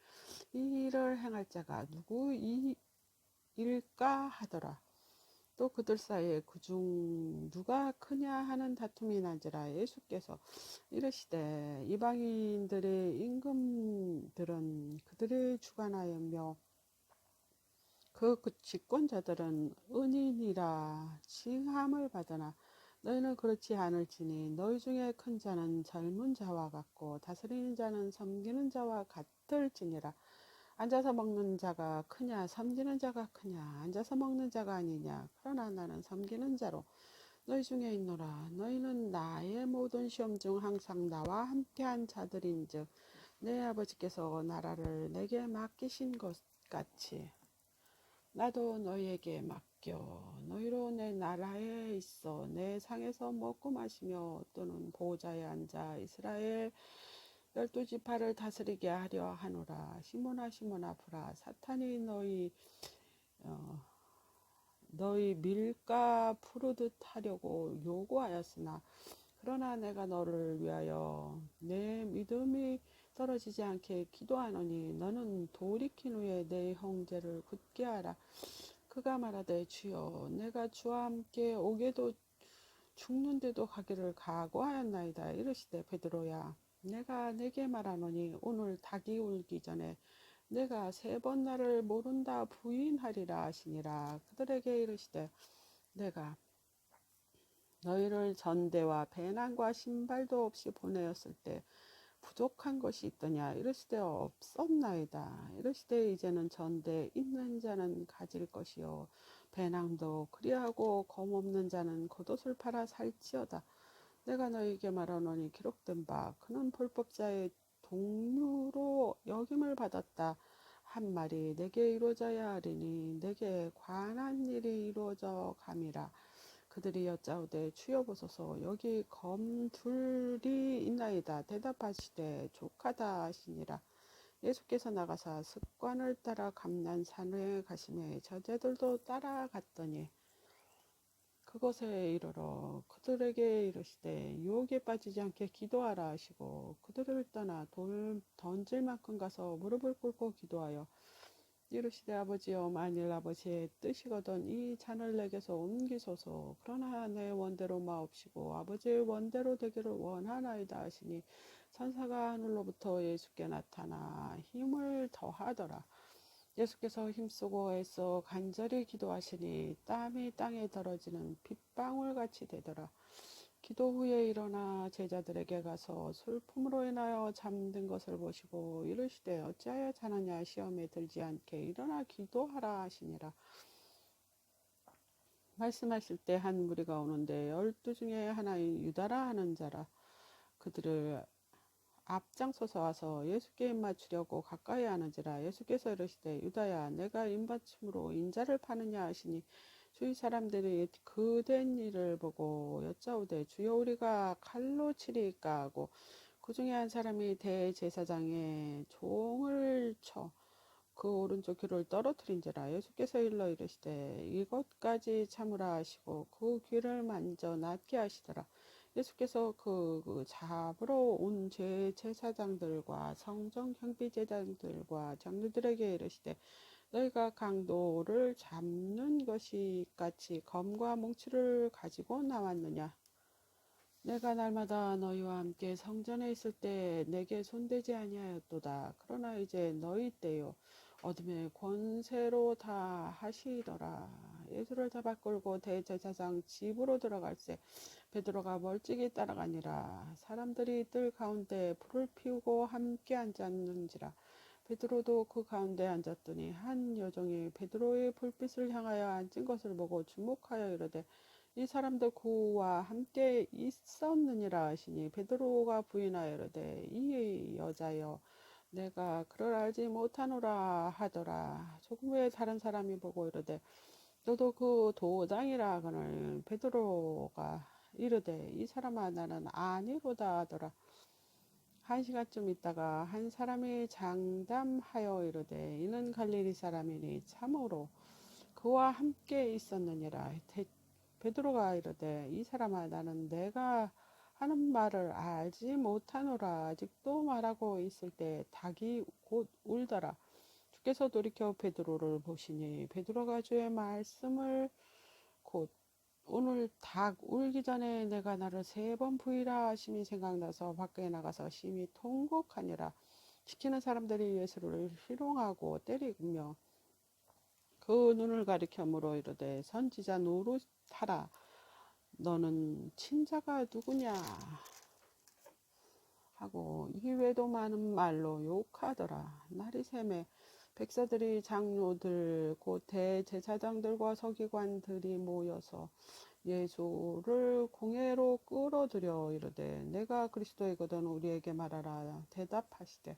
이 일을 행할 자가 누구일까 하더라. 또 그들 사이에 그중 누가 크냐 하는 다툼이 난지라. 예수께서 이르시되 이방인들의 임금들은 그들의 주관하였며 그 집권자들은 은인이라 칭함을 받으나 너희는 그렇지 않을지니 너희 중에 큰 자는 젊은 자와 같고 다스리는 자는 섬기는 자와 같을지니라. 앉아서 먹는 자가 크냐 섬기는 자가 크냐. 앉아서 먹는 자가 아니냐. 그러나 나는 섬기는 자로 너희 중에 있노라. 너희는 나의 모든 시험 중 항상 나와 함께한 자들인즉 내 아버지께서 나라를 내게 맡기신 것 같이 나도 너희에게 맡겨 너희로 내 나라에 있어 내 상에서 먹고 마시며 또는 보좌에 앉아 이스라엘 12지파를 다스리게 하려 하노라. 시몬아 시몬아 보라, 사탄이 너희 밀가 푸르듯 하려고 요구하였으나 그러나 내가 너를 위하여 내 믿음이 떨어지지 않게 기도하노니 너는 돌이킨 후에 내 형제를 굳게 하라. 그가 말하되 주여 내가 주와 함께 오게도 죽는데도 가기를 각오하였나이다. 이르시되 베드로야 내가 내게 말하노니 오늘 닭이 울기 전에 내가 3번 나를 모른다 부인하리라 하시니라. 그들에게 이르시되 내가 너희를 전대와 배낭과 신발도 없이 보내었을 때 부족한 것이 있더냐. 이르시되 없었나이다. 이르시되 이제는 전대 있는 자는 가질 것이요 배낭도 그리하고 검 없는 자는 겉옷을 팔아 살지어다. 내가 너희에게 말하노니 기록된 바 그는 불법자의 동류로 여김을 받았다 한 말이 내게 이루어져야 하리니 내게 관한 일이 이루어져 감이라. 그들이 여짜오되 주여 보소서 여기 검 둘이 있나이다. 대답하시되 족하다 하시니라. 예수께서 나가사 습관을 따라 감난산에 가시매 저제들도 따라갔더니 그곳에 이르러 그들에게 이르시되 유혹에 빠지지 않게 기도하라 하시고 그들을 떠나 돌 던질 만큼 가서 무릎을 꿇고 기도하여 이르시되 아버지여 만일 아버지의 뜻이거든 이 잔을 내게서 옮기소서. 그러나 내 원대로 마옵시고 아버지의 원대로 되기를 원하나이다 하시니 천사가 하늘로부터 예수께 나타나 힘을 더하더라. 예수께서 힘쓰고 애써 간절히 기도하시니 땀이 땅에 떨어지는 빗방울같이 되더라. 기도 후에 일어나 제자들에게 가서 슬픔으로 인하여 잠든 것을 보시고 이르시되 어찌하여 자느냐 시험에 들지 않게 일어나 기도하라 하시니라. 말씀하실 때 한 무리가 오는데 12 중에 하나인 유다라 하는 자라 그들을 앞장서서 와서 예수께 입맞추려고 가까이 하는지라 예수께서 이르시되 유다야 내가 입맞춤으로 인자를 파느냐 하시니 주위 사람들이 그된 일을 보고 여짜오되 주여 우리가 칼로 치리까 하고 그 중에 한 사람이 대제사장의 종을 쳐 그 오른쪽 귀를 떨어뜨린지라 예수께서 일러 이르시되 이것까지 참으라 하시고 그 귀를 만져 낫게 하시더라. 예수께서 그 잡으러 온 제사장들과 성전 경비제장들과 장로들에게 이르시되 너희가 강도를 잡는 것이 같이 검과 몽치를 가지고 나왔느냐? 내가 날마다 너희와 함께 성전에 있을 때 내게 손대지 아니하였도다. 그러나 이제 너희 때요 어둠의 권세로 다 하시더라. 예수를 잡아 끌고 대제사장 집으로 들어갈새 베드로가 멀찍이 따라가니라. 사람들이 뜰 가운데 불을 피우고 함께 앉았는지라. 베드로도 그 가운데 앉았더니 한 여종이 베드로의 불빛을 향하여 앉은 것을 보고 주목하여 이르되 이 사람도 그와 함께 있었느니라 하시니 베드로가 부인하여 이르되 이 여자여 내가 그를 알지 못하노라 하더라. 조금 후에 다른 사람이 보고 이르되 너도 그 도당이라 하거늘 베드로가 이르되 이 사람아 나는 아니로다 하더라. 한 시간쯤 있다가 한 사람이 장담하여 이르되 이는 갈릴리 사람이니 참으로 그와 함께 있었느니라. 베드로가 이르되 이 사람아 나는 내가 하는 말을 알지 못하노라. 아직도 말하고 있을 때 닭이 곧 울더라. 주께서 돌이켜 베드로를 보시니 베드로가 주의 말씀을 곧 오늘 닭 울기 전에 내가 나를 3번 부인하라 하심이 생각나서 밖에 나가서 심히 통곡하니라. 지키는 사람들이 예수를 희롱하고 때리며 그 눈을 가리켜 물어 이르되 선지자 노릇하라. 너는 친자가 누구냐 하고 이외에도 많은 말로 욕하더라. 날이 새매 백사들이 장로들 곧 대제사장들과 서기관들이 모여서 예수를 공회로 끌어들여 이르되 내가 그리스도이거든 우리에게 말하라. 대답하시되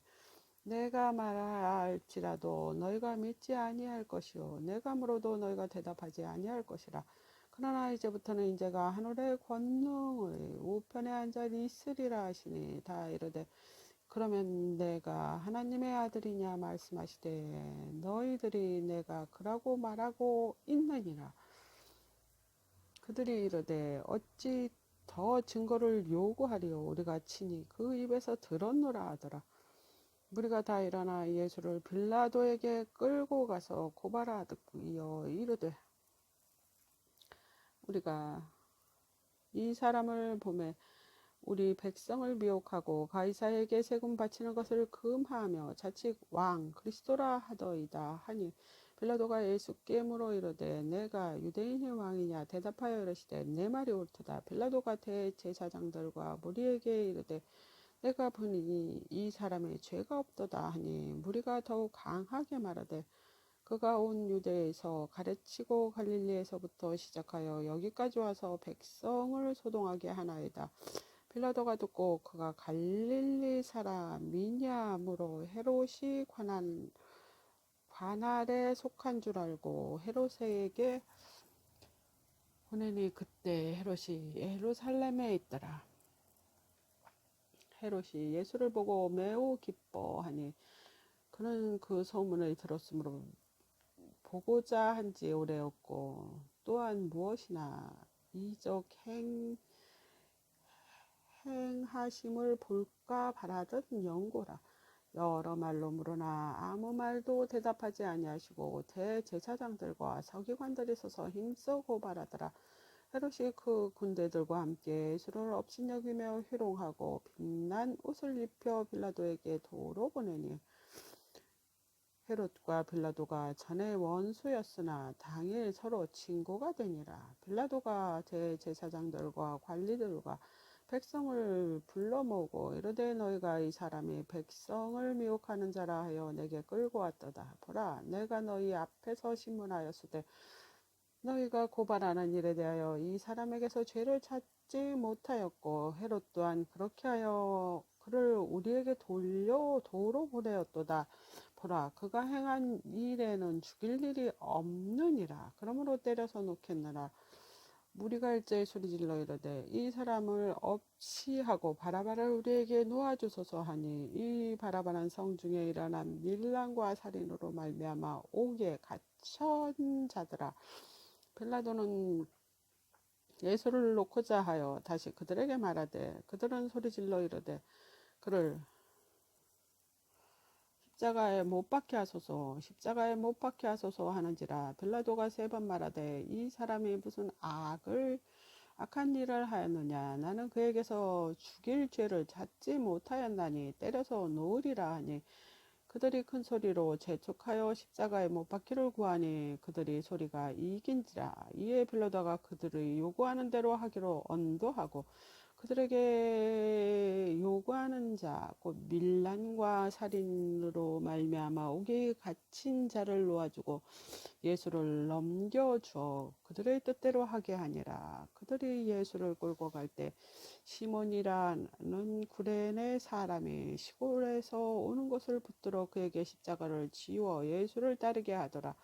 내가 말할지라도 너희가 믿지 아니할 것이요 내가 물어도 너희가 대답하지 아니할 것이라. 그러나 이제부터는 인자가 하늘의 권능의 우편에 앉아 있으리라 하시니 다 이르되 그러면 내가 하나님의 아들이냐 말씀하시되 너희들이 내가 그라고 말하고 있느니라. 그들이 이르되 어찌 더 증거를 요구하리요 우리가 친히 그 입에서 들었노라 하더라. 무리가 다 일어나 예수를 빌라도에게 끌고 가서 고발하여 이르되 우리가 이 사람을 보매 우리 백성을 미혹하고 가이사에게 세금 바치는 것을 금하며 자칫 왕 그리스도라 하더이다 하니 빌라도가 예수께 물어 이르되 내가 유대인의 왕이냐 대답하여 이르시되 내 말이 옳도다. 빌라도가 대제사장들과 무리에게 이르되 내가 보니 이 사람의 죄가 없도다 하니 무리가 더욱 강하게 말하되 그가 온 유대에서 가르치고 갈릴리에서부터 시작하여 여기까지 와서 백성을 소동하게 하나이다. 빌라도가 듣고 그가 갈릴리 사람이냐 하므로 헤롯이 관할에 속한 줄 알고 헤롯에게 보내니 그때 헤롯이 예루살렘에 있더라. 헤롯이 예수를 보고 매우 기뻐하니 그는 그 소문을 들었으므로 보고자 한지 오래였고 또한 무엇이나 이적 행하심을 볼까 바라던 연고라. 여러 말로 물으나 아무 말도 대답하지 아니하시고 대제사장들과 서기관들이 서서 힘써 고발하더라. 헤롯이 그 군대들과 함께 예수를 업신여기며 희롱하고 빛난 옷을 입혀 빌라도에게 도로 보내니 헤롯과 빌라도가 전에 원수였으나 당일 서로 친구가 되니라. 빌라도가 대제사장들과 관리들과 백성을 불러 모으고 이르되 너희가 이 사람이 백성을 미혹하는 자라 하여 내게 끌고 왔도다. 보라 내가 너희 앞에서 신문하였으되 너희가 그를 잡지 못하고 오직 그를 죽이려 하느니라. 헤롯이 그 일을 듣고 그 사람들을 보내니 그들이 예수를 잡으려고 하여 이르되 너희가 이 사람을 너희가 고발하는 일에 대하여 이 사람에게서 죄를 찾지 못하였고 헤롯 또한 그렇게 하여 그를 우리에게 돌려 도로 보내었도다. 보라, 그가 행한 일에는 죽일 일이 없느니라. 그러므로 때려서 놓겠느라. 무리가 일제히 소리질러 이르되 이 사람을 없이하고 바라바를 우리에게 놓아주소서 하니 이 바라바는 성중에 일어난 밀란과 살인으로 말미암아 옥에 갇힌 자더라. 빌라도는 예수를 놓고자 하여 다시 그들에게 말하되 그들은 소리질러 이르되 그를 십자가에 못 박게 하소서 십자가에 못 박게 하소서 하는지라. 빌라도가 3번 말하되 이 사람이 무슨 악한 일을 하였느냐. 나는 그에게서 죽일 죄를 찾지 못하였나니 때려서 놓으리라 하니 그들이 큰 소리로 재촉하여 십자가에 못 박기를 구하니 그들이 소리가 이긴지라. 이에 빌라도가 그들의 요구하는 대로 하기로 언도하고 그들에게 요구하는 자 곧 밀란과 살인으로 말미암아 옥에 갇힌 자를 놓아주고 예수를 넘겨주어 그들의 뜻대로 하게 하니라. 그들이 예수를 끌고 갈 때 시몬이라는 구레네 사람이 시골에서 오는 것을 붙들어 그에게 십자가를 지워 예수를 따르게 하더라.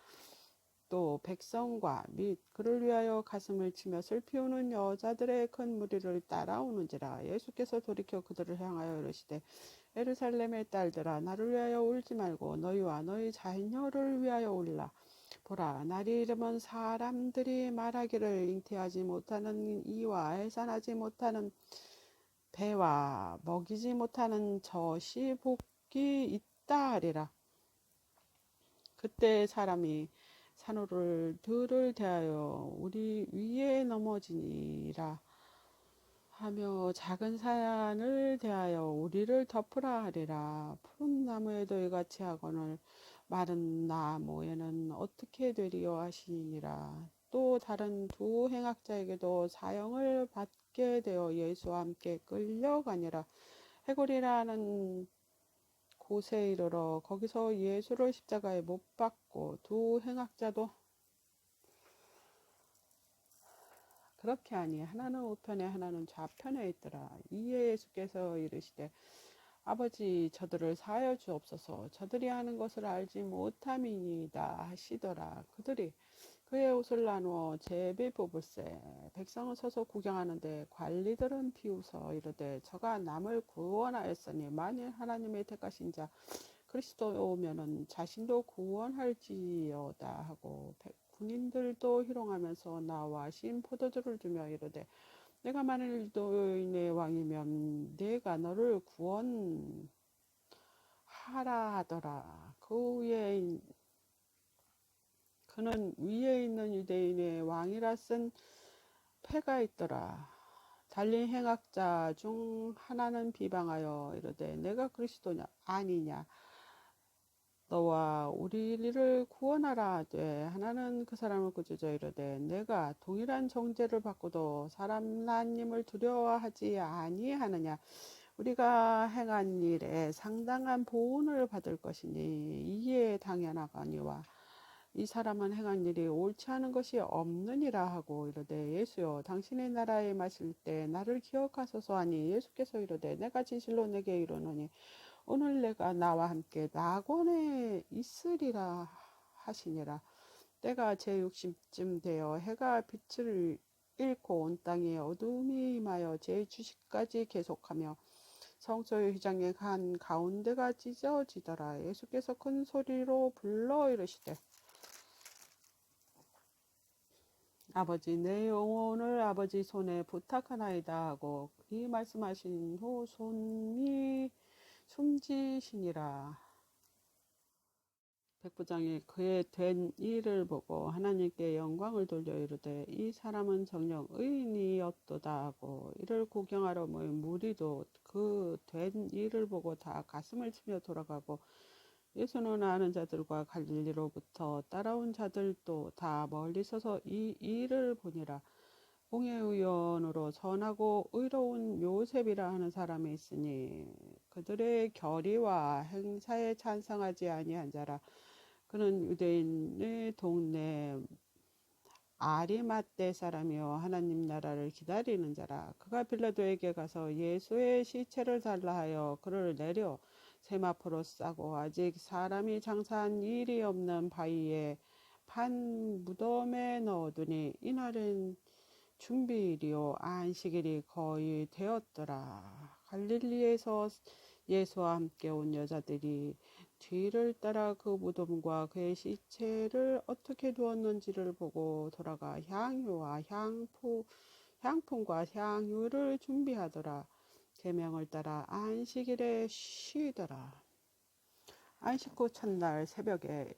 또 백성과 및 그를 위하여 가슴을 치며 슬피 우는 여자들의 큰 무리를 따라오는지라. 예수께서 돌이켜 그들을 향하여 이르시되 예루살렘의 딸들아, 나를 위하여 울지 말고 너희와 너희 자녀를 위하여 울라. 보라, 날이 이르면 사람들이 말하기를 잉태하지 못하는 이와 해산하지 못하는 배와 먹이지 못하는 젖이 복이 있다 하리라. 그때 사람이 산호를 들을 대하여 우리 위에 넘어지니라 하며 작은 산을 대하여 우리를 덮으라 하리라. 푸른 나무에도 이같이 하거늘 마른 나무에는 어떻게 되리요 하시니라. 또 다른 2행악자에게도 사형을 받게 되어 예수와 함께 끌려가니라. 해골이라는 곳에 이르러 거기서 예수를 십자가에 못 박고 2행악자도 그렇게 하니 하나는 우편에 하나는 좌편에 있더라. 이에 예수께서 이르시되 아버지, 저들을 사하여 주옵소서. 저들이 하는 것을 알지 못함이니이다 하시더라. 그들이 그의 옷을 나누어 제비 뽑을세. 백성은 서서 구경하는데 관리들은 비웃어 이르되 저가 남을 구원하였으니 만일 하나님의 택하신 자 그리스도 오면은 자신도 구원할지어다 하고 군인들도 희롱하면서 나와 신 포도주를 주며 이르되 내가 만일 유대인의 왕이면 내가 너를 구원하라 하더라. 그는 위에 있는 유대인의 왕이라 쓴 패가 있더라. 달린 행악자 중 하나는 비방하여 이르되 내가 그리스도냐 아니냐 너와 우리를 구원하라 하되 하나는 그 사람을 꾸짖어 이르되 내가 동일한 정죄를 받고도 사람 하나님을 두려워하지 아니하느냐. 우리가 행한 일에 상당한 보응을 받을 것이니 이에 당연하거니와 이 사람은 행한 일이 옳지 않은 것이 없느니라 하고 이르되 예수여 당신의 나라에 마실 때 나를 기억하소서 하니 예수께서 이르되 내가 진실로 내게 이르노니 오늘 내가 나와 함께 낙원에 있으리라 하시니라. 때가 제60쯤 되어 해가 빛을 잃고 온 땅에 어두움이 임하여 제 주시까지 계속하며 성소의 휘장의 한 가운데가 찢어지더라. 예수께서 큰 소리로 불러 이르시되 아버지 내 영혼을 아버지 손에 부탁하나이다 하고 이 말씀하신 후 손이 숨지시니라. 백부장이 그의 된 일을 보고 하나님께 영광을 돌려 이르되 이 사람은 정녕 의인이었도다 하고 이를 구경하러 모인 무리도 그 된 일을 보고 다 가슴을 치며 돌아가고 예수는 아는 자들과 갈릴리로부터 따라온 자들도 다 멀리 서서 이 일을 보니라. 공회의원으로 선하고 의로운 요셉이라 하는 사람이 있으니 그들의 결의와 행사에 찬성하지 아니한 자라. 그는 유대인의 동네 아리마떼 사람이요 하나님 나라를 기다리는 자라. 그가 빌라도에게 가서 예수의 시체를 달라 하여 그를 내려 세마포로 싸고 아직 사람이 장사한 일이 없는 바위에 판 무덤에 넣어두니 이날은 준비일이요 안식일이 거의 되었더라. 갈릴리에서 예수와 함께 온 여자들이 뒤를 따라 그 무덤과 그의 시체를 어떻게 두었는지를 보고 돌아가 향유와 향품과 향유를 준비하더라. 계명을 따라 안식일에 쉬더라. 안식 후 첫날 새벽에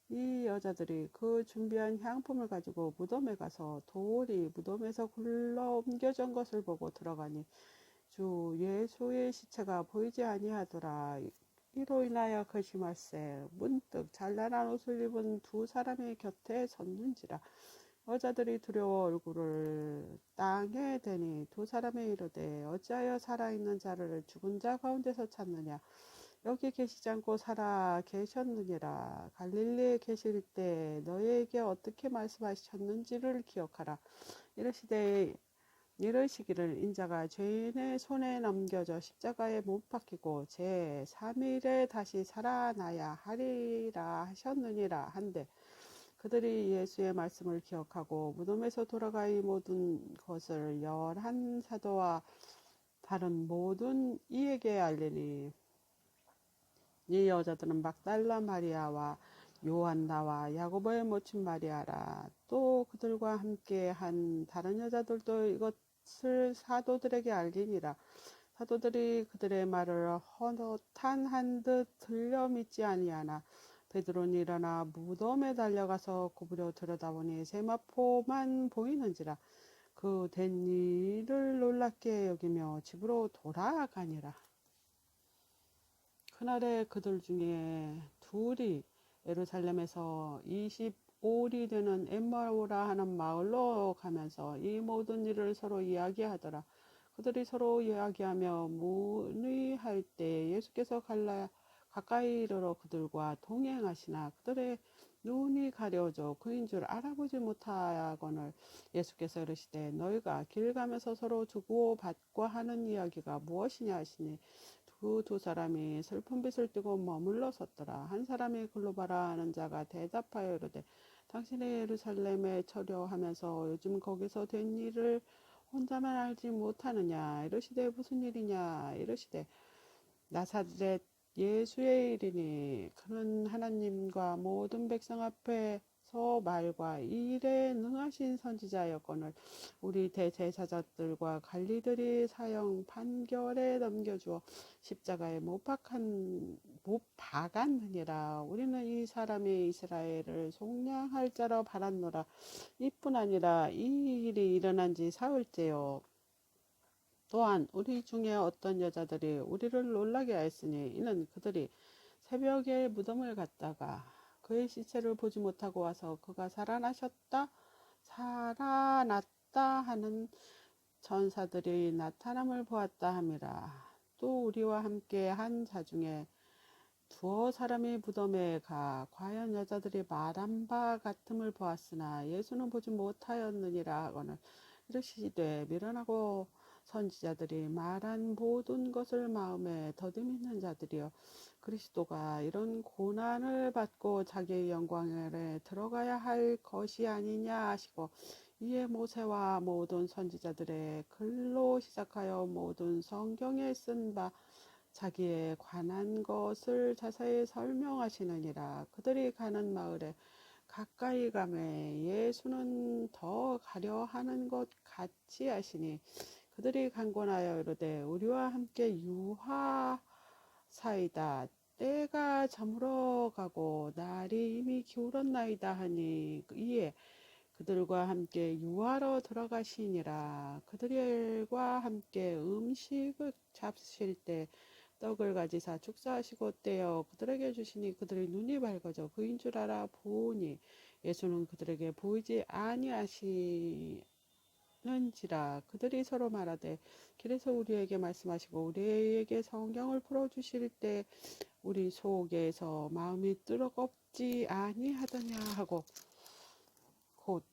이 여자들이 그 준비한 향품을 가지고 무덤에 가서 돌이 무덤에서 굴러 옮겨진 것을 보고 들어가니 주 예수의 시체가 보이지 아니하더라. 이로 인하여 근심할세 문득 잘난한 옷을 입은 두 사람의 곁에 섰는지라. 여자들이 두려워 얼굴을 땅에 대니 두 사람이 이르되 어찌하여 살아있는 자를 죽은 자 가운데서 찾느냐. 여기 계시지 않고 살아 계셨느니라. 갈릴리에 계실 때 너희에게 어떻게 말씀하셨는지를 기억하라. 이르시기를 인자가 죄인의 손에 넘겨져 십자가에 못 박히고 제3일에 다시 살아나야 하리라 하셨느니라 한데 그들이 예수의 말씀을 기억하고 무덤에서 돌아가 이 모든 것을 11 사도와 다른 모든 이에게 알리니 이 여자들은 막달라 마리아와 요한나와 야고보의 모친 마리아라. 또 그들과 함께 한 다른 여자들도 이것을 사도들에게 알리니라. 사도들이 그들의 말을 허탄한 듯 들려 믿지 아니하나 베드로는 일어나 무덤에 달려가서 구부려 들여다보니 세마포만 보이는지라. 그 된 일을 놀랍게 여기며 집으로 돌아가니라. 그날에 그들 중에 둘이 예루살렘에서 25리 되는 엠마오라 하는 마을로 가면서 이 모든 일을 서로 이야기하더라. 그들이 서로 이야기하며 문의할 때 예수께서 가까이 이르러 그들과 동행하시나 그들의 눈이 가려져 그인 줄 알아보지 못하거늘 예수께서 이르시되 너희가 길 가면서 서로 주고받고 하는 이야기가 무엇이냐 하시니 그 두 사람이 슬픈 빛을 띠고 머물러 섰더라. 한 사람이 글로바라 하는 자가 대답하여 이르되 당신이 예루살렘에 처려하면서 요즘 거기서 된 일을 혼자만 알지 못하느냐. 이르시되 무슨 일이냐. 이르시되 나사렛 예수의 일이니 그는 하나님과 모든 백성 앞에서 말과 일에 능하신 선지자였거늘 우리 대제사장들과 관리들이 사형 판결에 넘겨주어 십자가에 못 박았느니라. 우리는 이 사람이 이스라엘을 속량할 자로 바랐노라. 이뿐 아니라 이 일이 일어난 지 사흘째요. 또한 우리 중에 어떤 여자들이 우리를 놀라게 하였으니 이는 그들이 새벽에 무덤을 갔다가 그의 시체를 보지 못하고 와서 그가 살아났다 하는 전사들이 나타남을 보았다 함이라. 또 우리와 함께 한 자 중에 두어 사람이 무덤에 가 과연 여자들이 말한 바 같음을 보았으나 예수는 보지 못하였느니라 하거늘 이르시되 미련하고 선지자들이 말한 모든 것을 마음에 더듬이는 자들이여 그리스도가 이런 고난을 받고 자기의 영광에 들어가야 할 것이 아니냐 하시고 이에 모세와 모든 선지자들의 글로 시작하여 모든 성경에 쓴 바 자기에 관한 것을 자세히 설명하시느니라. 그들이 가는 마을에 가까이 가매 예수는 더 가려 하는 것 같이 하시니 그들이 간곤하여 이르되 우리와 함께 유하사이다. 때가 저물어 가고 날이 이미 기울었나이다 하니 이에 그들과 함께 유하러 들어가시니라. 그들과 함께 음식을 잡수실 때 떡을 가지사 축사하시고 떼어 그들에게 주시니 그들의 눈이 밝아져 그인 줄 알아 보니 예수는 그들에게 보이지 아니하시는지라. 그들이 서로 말하되 길에서 우리에게 말씀하시고 우리에게 성경을 풀어주실 때 우리 속에서 마음이 뜨겁지 아니하더냐 하고 곧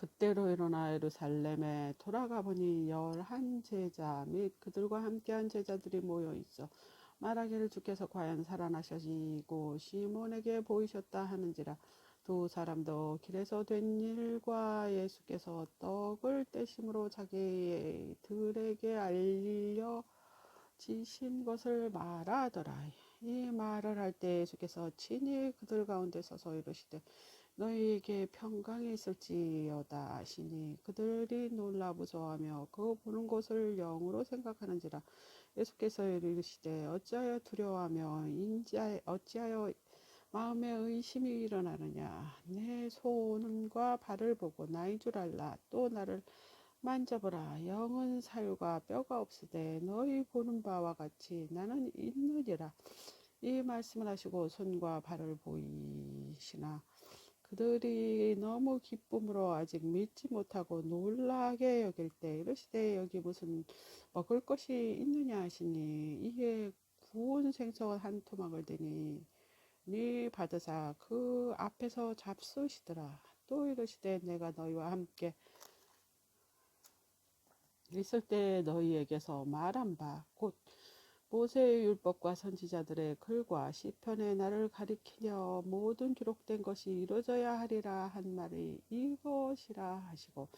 그때로 일어나 예루살렘에 돌아가 보니 11제자 및 그들과 함께한 제자들이 모여 있어 말하기를 주께서 과연 살아나시고 시몬에게 보이셨다 하는지라. 두 사람도 길에서 된 일과 예수께서 떡을 떼심으로 자기들에게 알려지신 것을 말하더라. 이 말을 할 때 예수께서 친히 그들 가운데 서서 이르시되 너희에게 평강이 있을지어다 하시니 그들이 놀라 무서워하며 그 보는 것을 영으로 생각하는지라. 예수께서 이르시되 어찌하여 두려워하며 어찌하여 마음에 의심이 일어나느냐. 내 손과 발을 보고 나인 줄 알라. 또 나를 만져보라. 영은 살과 뼈가 없으되 너희 보는 바와 같이 나는 있느니라. 이 말씀을 하시고 손과 발을 보이시나 그들이 너무 기쁨으로 아직 믿지 못하고 놀라게 여길 때 이르시되 여기 무슨 먹을 것이 있느냐 하시니 이에 구운 생선 한 토막을 드니 니 받으사 그 앞에서 잡수시더라. 또 이르시되 내가 너희와 함께 있을 때 너희에게서 말한 바 곧 모세의 율법과 선지자들의 글과 시편의 나를 가리키려 모든 기록된 것이 이루어져야 하리라 한 말이 이것이라 하시고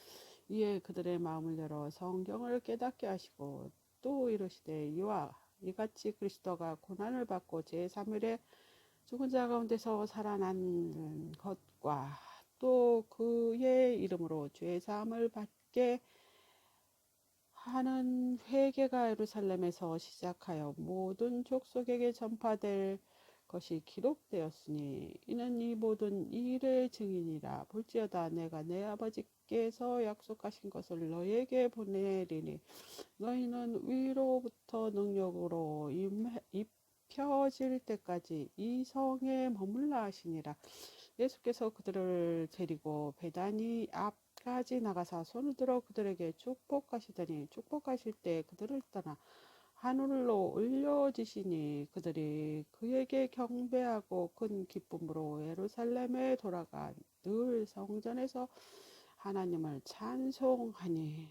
이에 그들의 마음을 열어 성경을 깨닫게 하시고 또 이르시되 이와 이같이 그리스도가 고난을 받고 제3일에 죽은 자 가운데서 살아난 것과 또 그의 이름으로 죄사함을 받게 하는 회개가 예루살렘에서 시작하여 모든 족속에게 전파될 것이 기록되었으니 이는 이 모든 일의 증인이라. 볼지어다 내가 내 아버지께서 약속하신 것을 너희에게 보내리니 너희는 위로부터 능력으로 입혀질 때까지 이 성에 머물라 하시니라. 예수께서 그들을 데리고 베다니 앞까지 나가사 손을 들어 그들에게 축복하시더니 축복하실 때 그들을 떠나 하늘로 올려지시니 그들이 그에게 경배하고 큰 기쁨으로 예루살렘에 돌아가 늘 성전에서 하나님을 찬송하니